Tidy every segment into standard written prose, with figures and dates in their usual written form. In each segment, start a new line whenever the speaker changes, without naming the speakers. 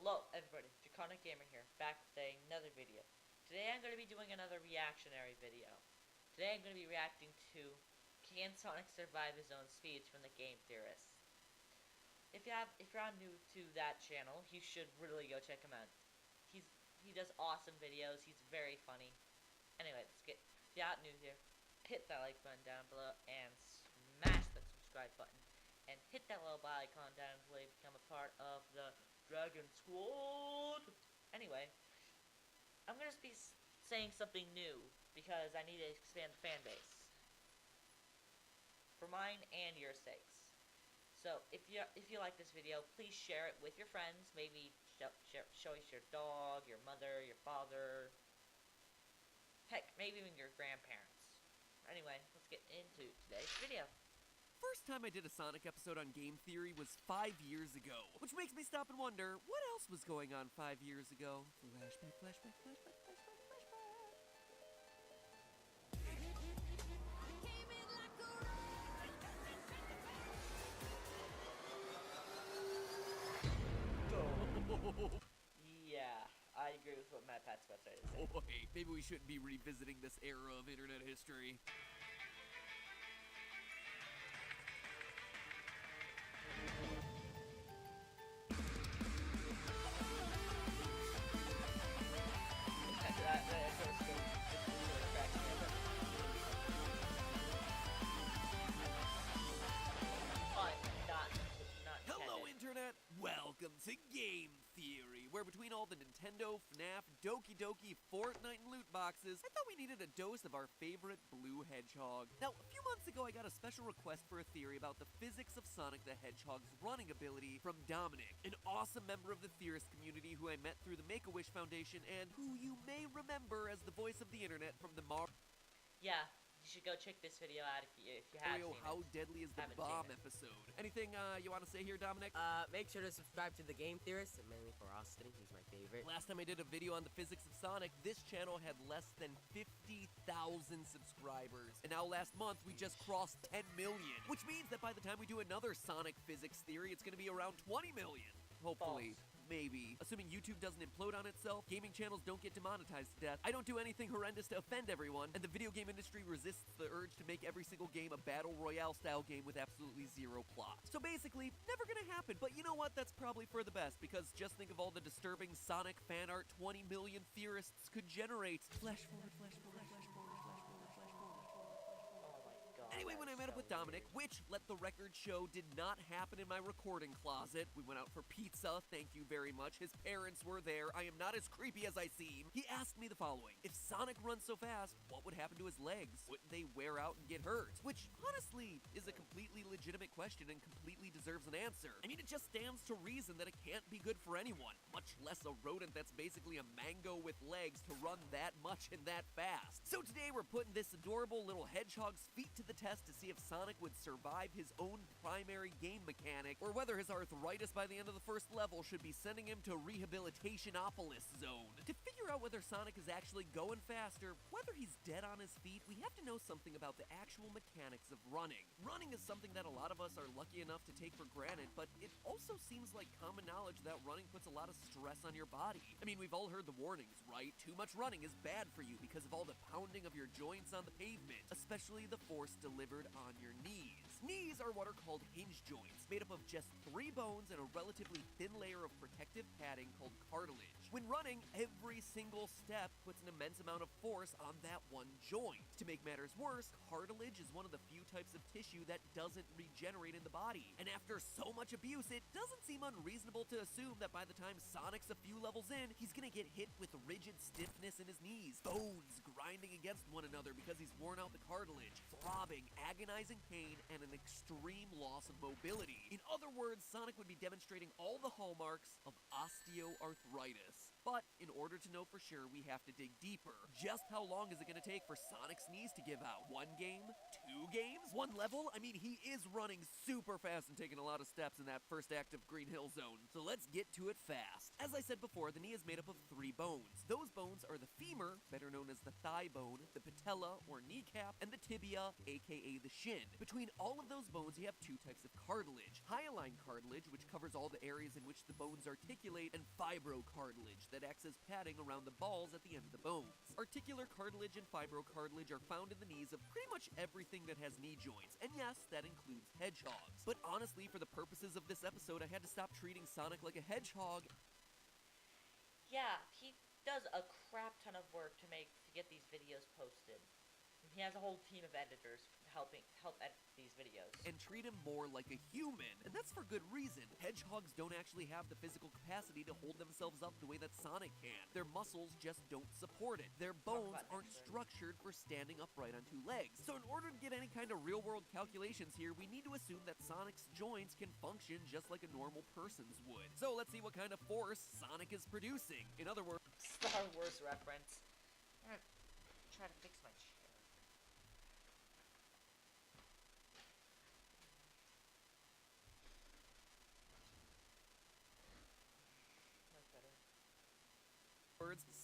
Hello everybody, Draconic Gamer here, back with another video. Today I'm going to be doing another reactionary video. Today I'm going to be reacting to Can Sonic Survive His Own Speeds from the Game Theorists. If you're new to that channel, you should really go check him out. He does awesome videos, he's very funny. Anyway, if you're not new here, hit that like button down below and smash the subscribe button. And hit that little bell icon down below to become a part of the Dragon Squad. Anyway, I'm gonna be saying something new because I need to expand the fan base for mine and your sakes. So if you like this video, please share it with your friends. Maybe show it to your dog, your mother, your father. Heck, maybe even your grandparents. Anyway, let's get into today's video.
First time I did a Sonic episode on Game Theory was 5 years ago, which makes me stop and wonder, what else was going on 5 years ago? Flashback, flashback, flashback, flashback, flashback.
Yeah, I agree with what Matt Pat's about to say.
Boy, maybe we shouldn't be revisiting this era of internet history. Hello Internet! Welcome to Game Theory, where between all the Nintendo, FNAF, Doki Doki, Fortnite, and loot boxes, I thought we needed a dose of our favorite blue hedgehog. Now, a few months ago I got a special request for a theory about the physics of Sonic the Hedgehog's running ability from Dominic, an awesome member of the theorist community who I met through the Make-A-Wish Foundation and who you may remember as the voice of the internet from the
Yeah, you should go check this video out if you haven't seen it.
How Deadly is the Bomb episode. Anything you want to say here, Dominic?
Make sure to subscribe to The Game Theorist, and mainly for Austin, he's my favorite.
Last time I did a video on the physics of Sonic, this channel had less than 50,000 subscribers. And now last month, we just crossed 10 million. Which means that by the time we do another Sonic physics theory, it's going to be around 20 million. Hopefully.
False.
Maybe. Assuming YouTube doesn't implode on itself, gaming channels don't get demonetized to death, I don't do anything horrendous to offend everyone, and the video game industry resists the urge to make every single game a battle royale style game with absolutely zero plot. So basically, never gonna happen, but you know what? That's probably for the best, because just think of all the disturbing Sonic fan art 20 million theorists could generate. Flash forward, flash forward, flash forward, flash forward, flash forward. Anyway, when I met up with Dominic, which, let the record show, did not happen in my recording closet, we went out for pizza, thank you very much, his parents were there, I am not as creepy as I seem, he asked me the following: if Sonic runs so fast, what would happen to his legs? Wouldn't they wear out and get hurt? Which, honestly, is a completely legitimate question and completely deserves an answer. I mean, it just stands to reason that it can't be good for anyone, much less a rodent that's basically a mango with legs to run that much and that fast. So today we're putting this adorable little hedgehog's feet to the test to see if Sonic would survive his own primary game mechanic, or whether his arthritis by the end of the first level should be sending him to Rehabilitationopolis Zone. To figure out whether Sonic is actually going faster, whether he's dead on his feet, we have to know something about the actual mechanics of running. Running is something that a lot of us are lucky enough to take for granted, but it also seems like common knowledge that running puts a lot of stress on your body. I mean, we've all heard the warnings, right? Too much running is bad for you because of all the pounding of your joints on the pavement, especially the force delivered on your knees. Knees are what are called hinge joints, made up of just 3 bones and a relatively thin layer of protective padding called cartilage. When running, every single step puts an immense amount of force on that one joint. To make matters worse, cartilage is one of the few types of tissue that doesn't regenerate in the body. And after so much abuse, it doesn't seem unreasonable to assume that by the time Sonic's a few levels in, he's gonna get hit with rigid stiffness in his knees, bones grinding against one another because he's worn out the cartilage, throbbing, agonizing pain, and an extreme loss of mobility. In other words, Sonic would be demonstrating all the hallmarks of osteoarthritis. But in order to know for sure, we have to dig deeper. Just how long is it going to take for Sonic's knees to give out? 1 game? 2 games? 1 level? I mean, he is running super fast and taking a lot of steps in that first act of Green Hill Zone. So let's get to it fast. As I said before, the knee is made up of 3 bones. Those bones are the femur, better known as the thigh bone, the patella or kneecap, and the tibia, aka the shin. Between all of those bones, you have 2 types of cartilage. Hyaline cartilage, which covers all the areas in which the bones articulate, and fibrocartilage, that acts as padding around the balls at the end of the bones. Articular cartilage and fibrocartilage are found in the knees of pretty much everything that has knee joints, and yes, that includes hedgehogs. But honestly, for the purposes of this episode, I had to stop treating Sonic like a hedgehog.
Yeah, he does a crap ton of work to get these videos posted. And he has a whole team of editors help edit these videos.
And treat him more like a human. And that's for good reason. Hedgehogs don't actually have the physical capacity to hold themselves up the way that Sonic can. Their muscles just don't support it. Their bones aren't structured for standing upright on 2 legs. So in order to get any kind of real-world calculations here, we need to assume that Sonic's joints can function just like a normal person's would. So let's see what kind of force Sonic is producing. In other words,
Star Wars reference. I'm gonna try to fix my chair.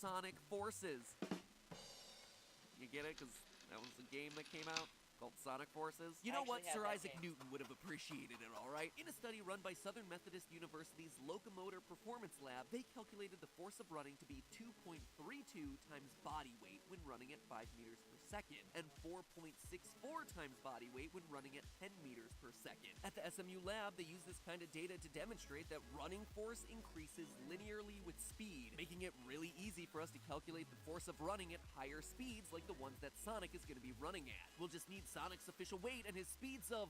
Sonic Forces. You get it? Because that was the game that came out called Sonic Forces. You know what? Sir Isaac Newton would have appreciated it, alright? In a study run by Southern Methodist University's Locomotor Performance Lab, they calculated the force of running to be 2.32 times body weight when running at 5 meters per second, and 4.64 times body weight when running at 10 meters per second. At the SMU lab, they use this kind of data to demonstrate that running force increases linearly with speed, making it really easy for us to calculate the force of running at higher speeds like the ones that Sonic is going to be running at. We'll just need Sonic's official weight and his speeds of...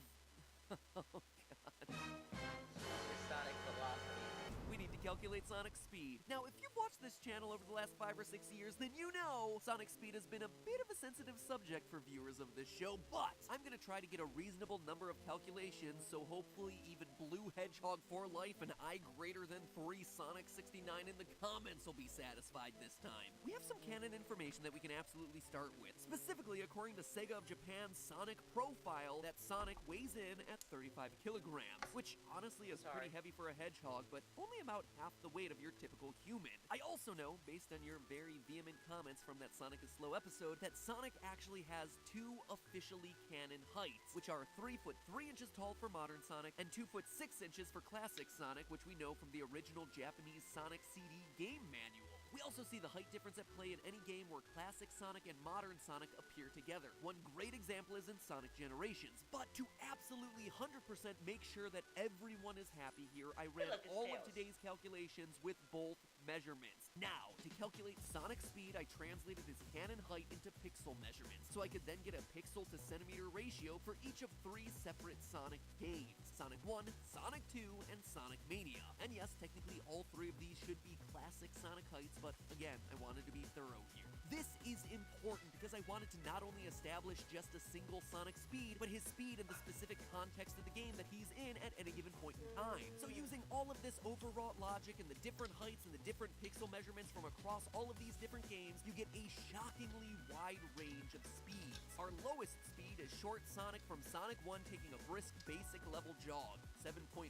oh, God.
Supersonic velocity.
We need to calculate Sonic's speed. Now, if you've watched this channel over the last 5 or 6 years, then you know Sonic's speed has been a bit of a sensitive subject for viewers of this show, but I'm gonna try to get a reasonable number of calculations, so hopefully even Blue Hedgehog for life and I greater than 3 Sonic 69 in the comments will be satisfied this time. We have some canon information that we can absolutely start with. Specifically, according to Sega of Japan's Sonic profile, that Sonic weighs in at 35 kilograms, which honestly is pretty heavy for a hedgehog, but only about half the weight of your typical human. I also know, based on your very vehement comments from that Sonic is Slow episode, that Sonic actually has 2 officially canon heights, which are 3 foot 3 inches tall for modern Sonic and 2 foot 6 inches for classic Sonic, which we know from the original Japanese Sonic CD game manual. We also see the height difference at play in any game where classic Sonic and modern Sonic appear together. One great example is in Sonic Generations. But to absolutely 100% make sure that everyone is happy here, I ran all of today's calculations with both measurements. Now, to calculate Sonic's speed, I translated his canon height into pixel measurements, so I could then get a pixel to centimeter ratio for each of 3 separate Sonic games: Sonic 1, Sonic 2, and Sonic Mania. And yes, technically all 3 of these should be classic Sonic heights, but again, I wanted to be thorough here. This is important because I wanted to not only establish just a single Sonic speed, but his speed in the specific context of the game that he's in at any given point in time. So using all of this overwrought logic and the different heights and the different pixel measurements from across all of these different games, you get a shockingly wide range of speeds. Our lowest speed is Short Sonic from Sonic 1 taking a brisk basic level jog, 7.13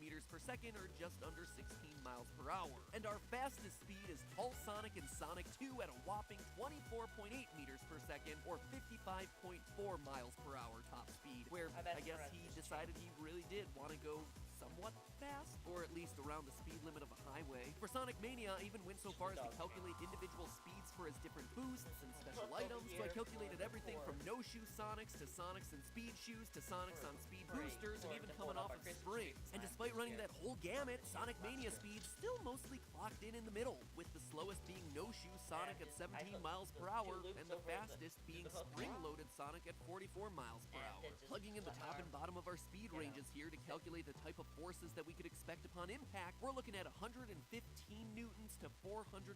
meters per second or just under 16 miles per hour. And our fastest speed is Tall Sonic in Sonic 2 at a whopping 24.8 meters per second or 55.4 miles per hour top speed, where I guess he decided he really did want to go somewhat fast, or at least around the speed limit of a highway. For Sonic Mania, I even went so far as to calculate individual speeds for his different boosts and special items, so I calculated everything from no-shoe Sonics to Sonics and speed shoes to Sonics on speed boosters and even coming off of springs. And despite running that whole gamut, Sonic Mania speed still mostly clocked in the middle, with the slowest being no-shoe Sonic at 17 miles per hour and the fastest being spring-loaded Sonic at 44 miles per hour. Plugging in the top and bottom of our speed ranges here to calculate the type of of forces that we could expect upon impact, we're looking at 115 newtons to 402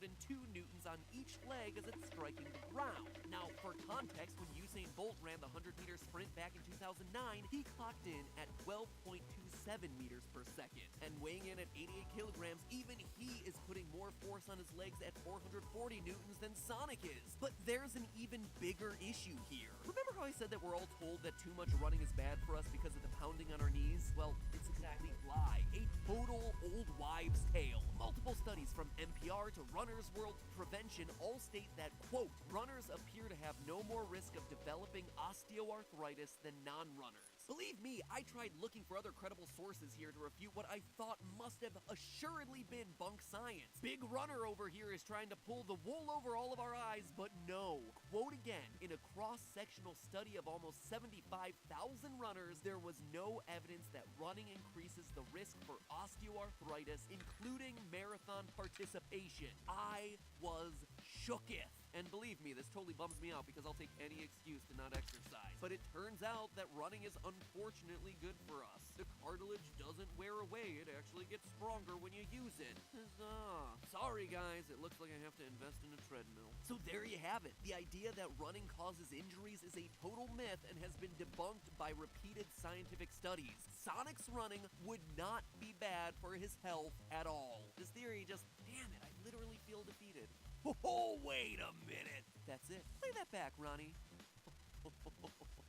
newtons on each leg as it's striking the ground. Now, for context, when Usain Bolt ran the 100-meter sprint back in 2009, he clocked in at 12.27 meters per second. And weighing in at 88 kilograms, even he is putting more force on his legs at 440 newtons than Sonic is. But there's an even bigger issue here. Remember how I said that we're all told that too much running is bad for us because of the pounding on our knees? Well, it's a complete lie. A total old wives' tale. Multiple studies from NPR to Runner's World Prevention all state that, quote, runners appear to have no more risk of developing osteoarthritis than non-runners. Believe me, I tried looking for other credible sources here to refute what I thought must have assuredly been bunk science. Big Runner over here is trying to pull the wool over all of our eyes, but no. Quote again, in a cross-sectional study of almost 75,000 runners, there was no evidence that running increases the risk for osteoarthritis, including marathon participation. I was shooketh. And believe me, this totally bums me out because I'll take any excuse to not exercise. But it turns out that running is unfortunately good for us. The cartilage doesn't wear away, it actually gets stronger when you use it. Huzzah. Sorry guys, it looks like I have to invest in a treadmill. So there you have it. The idea that running causes injuries is a total myth and has been debunked by repeated scientific studies. Sonic's running would not be bad for his health at all. This theory just, damn it, I literally feel defeated. Oh, wait a minute. That's it. Play that back, Ronnie.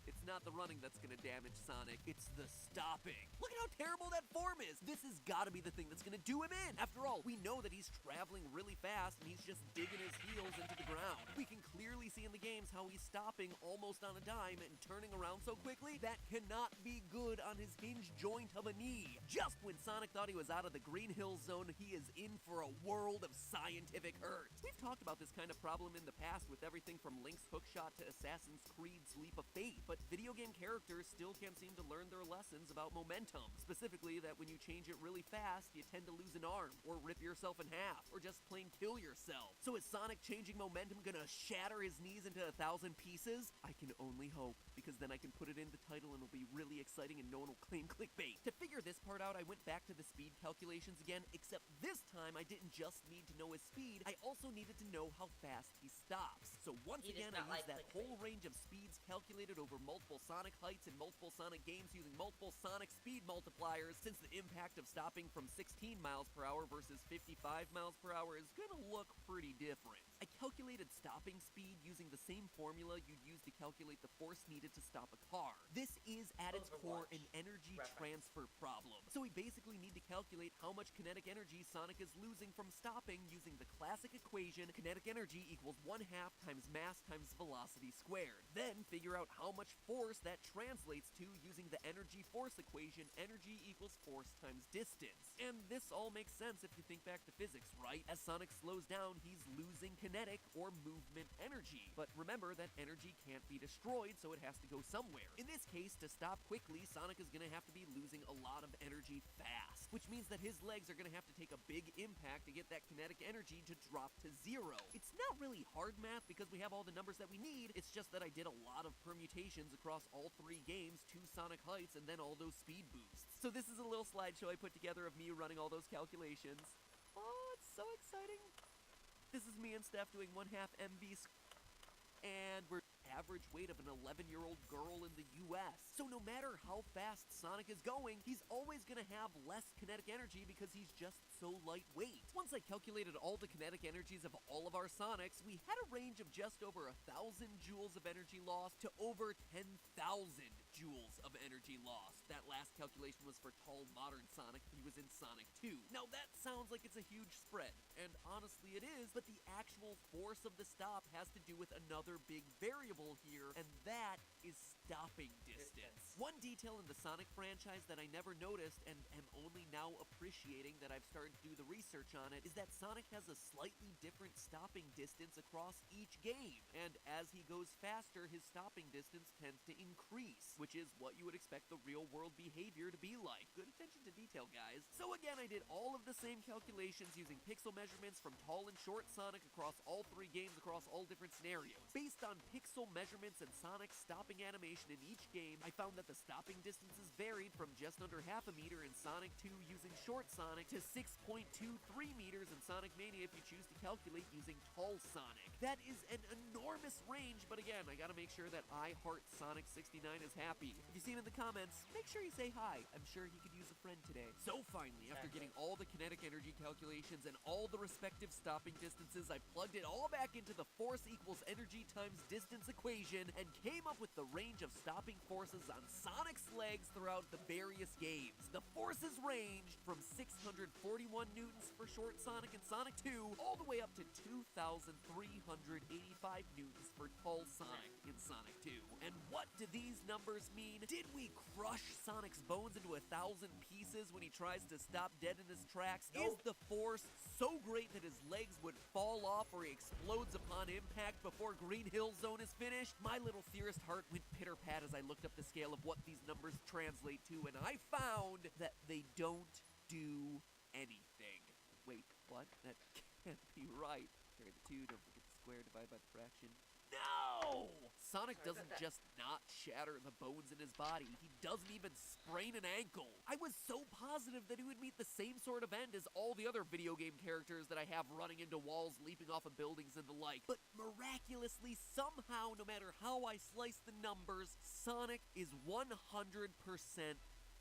It's not the running that's gonna damage Sonic, it's the stopping. Look at how terrible that form is. This has gotta be the thing that's gonna do him in. After all, we know that he's traveling really fast and he's just digging his heels into the ground. We can clearly see in the games how he's stopping almost on a dime and turning around so quickly. That cannot be good on his hinge joint of a knee. Just when Sonic thought he was out of the Green Hill Zone, he is in for a world of scientific hurt. We've talked about this kind of problem in the past with everything from Link's hookshot to Assassin's Creed's Leap of Faith, but video game characters still can't seem to learn their lessons about momentum. Specifically, that when you change it really fast, you tend to lose an arm, or rip yourself in half, or just plain kill yourself. So is Sonic changing momentum gonna shatter his knees into 1,000 pieces? I can only hope, because then I can put it in the title and it'll be really exciting and no one will claim clickbait. To figure this part out, I went back to the speed calculations again, except this time I didn't just need to know his speed, I also needed to know how fast he stops. So once again, I used that whole range of speeds calculated over multiple Sonic heights and multiple Sonic games using multiple Sonic speed multipliers, since the impact of stopping from 16 miles per hour versus 55 miles per hour is gonna look pretty different. I calculated stopping speed using the same formula you'd use to calculate the force needed to stop a car. This is at its core an energy transfer problem. So we basically need to calculate how much kinetic energy Sonic is losing from stopping using the classic equation kinetic energy equals 1/2 times mass times velocity squared. Then figure out how much force that translates to using the energy force equation, energy equals force times distance. And this all makes sense if you think back to physics, right? As Sonic slows down, he's losing kinetic or movement energy. But remember that energy can't be destroyed, so it has to go somewhere. In this case, to stop quickly, Sonic is gonna have to be losing a lot of energy fast, which means that his legs are gonna have to take a big impact to get that kinetic energy to drop to 0. It's not really hard math because we have all the numbers that we need, it's just that I did a lot of permutations across all 3 games, 2 Sonic heights, and then all those speed boosts. So this is a little slideshow I put together of me running all those calculations. Oh, it's so exciting. This is me and Steph doing 1/2 MV and we're average weight of an 11-year-old girl in the US. So no matter how fast Sonic is going, he's always gonna have less kinetic energy because he's just so lightweight. Once I calculated all the kinetic energies of all of our Sonics, we had a range of just over 1,000 joules of energy lost to over 10,000 joules of energy lost. That last calculation was for tall modern Sonic. He was in Sonic 2. Now that sounds like it's a huge spread, and honestly it is, but the actual force of the stop has to do with another big variable here, and that is stopping distance. One detail in the Sonic franchise that I never noticed and am only now appreciating that I've started to do the research on it is that Sonic has a slightly different stopping distance across each game, and as he goes faster, his stopping distance tends to increase, which is what you would expect the real world behavior to be like. Good attention to detail, guys. So again, I did all of the same calculations using pixel measurements from tall and short Sonic across all 3 games across all different scenarios. Based on pixel measurements and Sonic's stopping stopping animation in each game, I found that the stopping distances varied from just under half a meter in Sonic 2 using Short Sonic to 6.23 meters in Sonic Mania if you choose to calculate using Tall Sonic. That is an enormous range, but again, I gotta make sure that I Heart Sonic 69 is happy. If you see him in the comments, make sure you say hi. I'm sure he could use a friend today. So finally, after getting all the kinetic energy calculations and all the respective stopping distances, I plugged it all back into the force equals energy times distance equation and came up with the range of stopping forces on Sonic's legs throughout the various games. The forces ranged from 641 newtons for Short Sonic and Sonic 2 all the way up to 2,385 newtons for Tall Sonic in Sonic 2. And what do these numbers mean? Did we crush Sonic's bones into 1,000 pieces when he tries to stop dead in his tracks?
Nope.
Is the force so great that his legs would fall off or he explodes upon impact before Green Hill Zone is finished? My little theorist heart went pitter-pat as I looked up the scale of what these numbers translate to, and I found that they don't do anything. Wait, what? That can't be right. Carry the 2, don't forget the square, divide by the fraction. No! Sonic
Sorry about
doesn't
that.
just not shatter the bones in his body, he doesn't even sprain an ankle. I was so positive that he would meet the same sort of end as all the other video game characters that I have running into walls, leaping off of buildings and the like. But miraculously, somehow, no matter how I slice the numbers, Sonic is 100%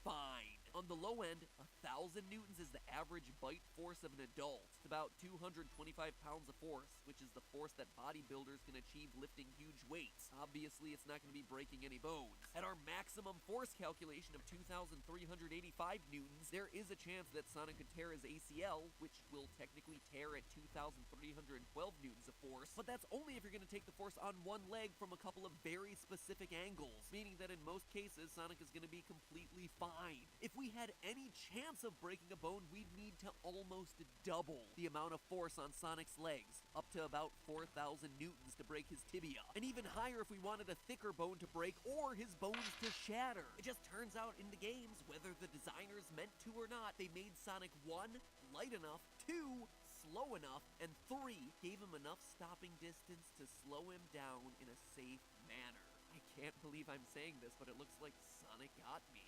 fine. On the low end, 1,000 newtons is the average bite force of an adult. It's about 225 pounds of force, which is the force that bodybuilders can achieve lifting huge weights. Obviously, it's not going to be breaking any bones. At our maximum force calculation of 2,385 newtons, there is a chance that Sonic could tear his ACL, which will technically tear at 2,312 newtons of force, but that's only if you're going to take the force on one leg from a couple of very specific angles, meaning that in most cases, Sonic is going to be completely fine. If we had any chance of breaking a bone, we'd need to almost double the amount of force on Sonic's legs, up to about 4,000 newtons to break his tibia, and even higher if we wanted a thicker bone to break or his bones to shatter. It just turns out in the games, whether the designers meant to or not, they made Sonic 1, light enough, 2, slow enough, and 3, gave him enough stopping distance to slow him down in a safe manner. I can't believe I'm saying this, but it looks like Sonic got me.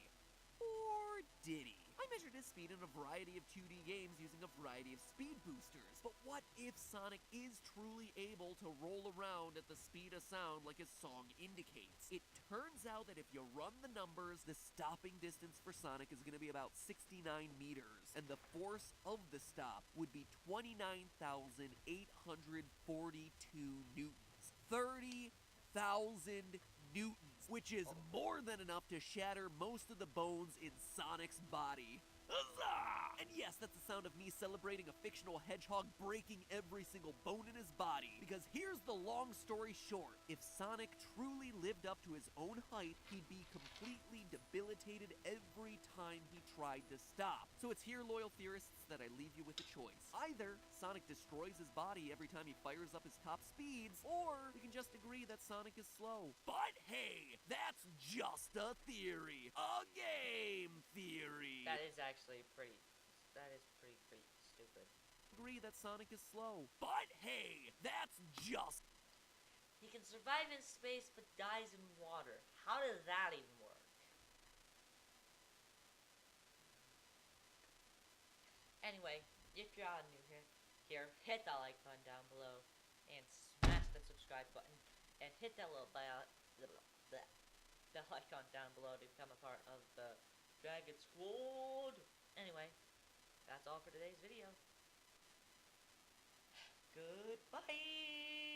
Or did he? I measured his speed in a variety of 2D games using a variety of speed boosters. But what if Sonic is truly able to roll around at the speed of sound like his song indicates? It turns out that if you run the numbers, the stopping distance for Sonic is going to be about 69 meters, and the force of the stop would be 29,842 newtons. 30,000 newtons, which is more than enough to shatter most of the bones in Sonic's body. Huzzah! And yes, that's the sound of me celebrating a fictional hedgehog breaking every single bone in his body. Because here's the long story short. If Sonic truly lived up to his own height, he'd be completely debilitated every time he tried to stop. So it's here, loyal theorists, that I leave you with a choice. Either Sonic destroys his body every time he fires up his top speeds, or we can just agree that Sonic is slow. But hey, that's just a theory. A game theory.
That is pretty stupid.
Agree that Sonic is slow. But hey, that's just...
He can survive in space but dies in water. How does that even work? Anyway, if you're new here, hit that like button down below and smash the subscribe button and hit that little that icon down below to become a part of the Dragon Squad. Anyway, that's all for today's video. Goodbye.